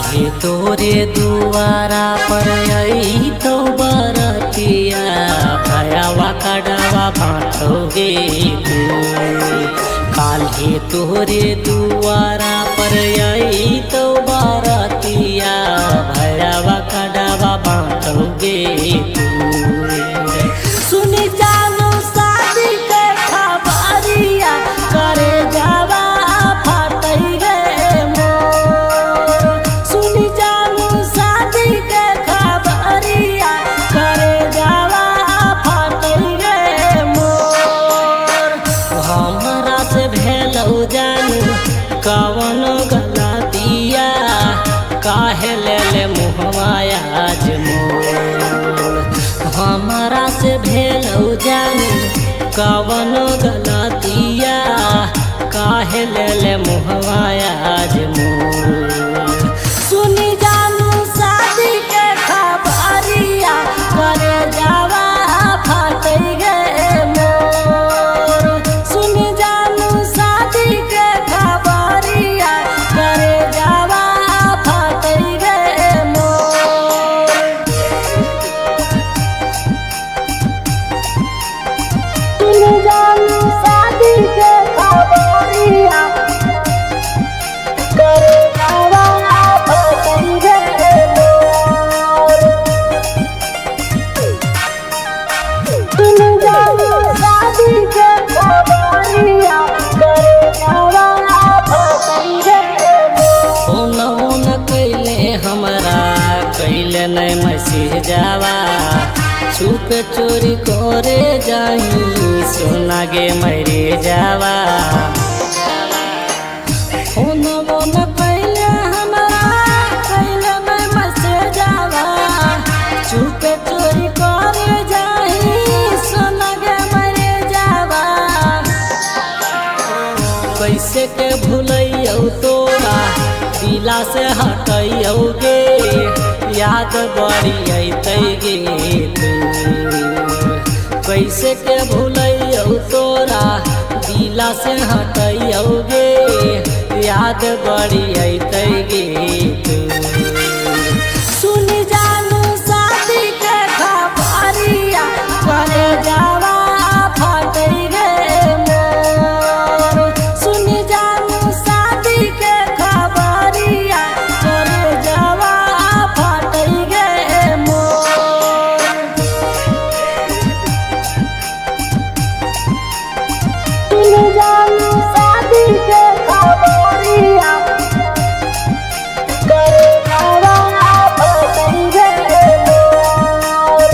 काल्हे तोरे दुआरा पर आई तो बरतिया भयावा कड़वा बाँटोगे तू। काल्हे तोरे दुआरा पर आई तो बरतिया भयावा कड़वा बाँटोगे तू। सुनी जानू शादी के खबरिया करे जावा फाटई रे मोर। सुनी जानू शादी के खबरिया करे जावा फाटई रे मोर। हमरा से भेलौ जानू कवन गलतिया काहे ले मुहवा आज मोर। हमरा से भेलौ जानू कवन गलतिया काहे ले मुहवा आज मोर। सुनी जानू शादी के खबरिया करे जावा फाटई गे मोर। सुनी जानू शादी के खबरिया करे जावा फाटई गे मोर। सुनी जानू शादी के खबरिया करे जावा फाटई गे मोर। सुनी जानू शादी के खबरिया करे जावा फाटई गे मोर। फोन कैले हमरा कैले नहीं मैसेज जावा छुप चोरी करे जाही सोना गे मरे जावा। फोन कैले हमरा कैले नहीं मैसेज जावा छुप चोरी करे जाही सोना गे मरे जावा। कैसे के भूलैयौ तोरा दिला से हटैयौ गे याद बड़ी अतै गे तू। कैसे के भूलैयौ तोरा दिला से हटैयौ गे याद बड़ी अतै गे तू। सुनी जानू शादी के खबरिया करे जावा फाटई गे मोर। सुनी जानू शादी के खबरिया करे जावा फाटई गे मोर। सुनी जानू शादी के खबरिया करे जावा फाटई गे मोर।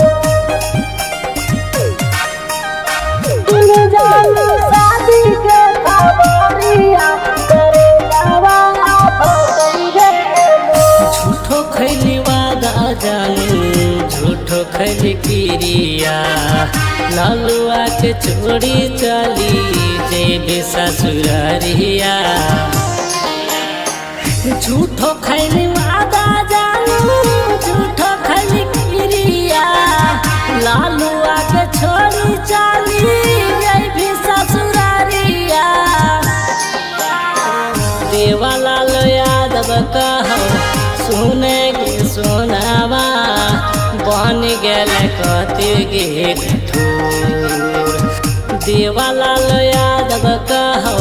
सुनी जानू शादी के खबरिया करे जावा फाटई गे मोर। झूठो खैली वादा जानू झूठो खैली किरिया लालुआ के छोड़ी चली जेबे ससुररिया। झूठो खैली वादा जानू झूठो खैली किरिया लालुआ के छोड़ी चली जेबे ससुररिया। देवालाल यादव कहो सुने गे सोनावा बन गेल कति गे ठोर। देवालाल यादव कहो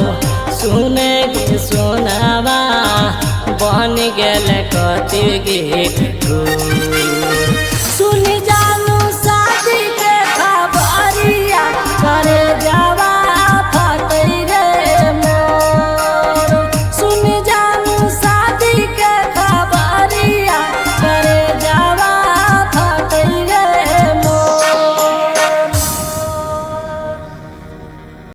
सुने गे सोनावा बन गेल कति गे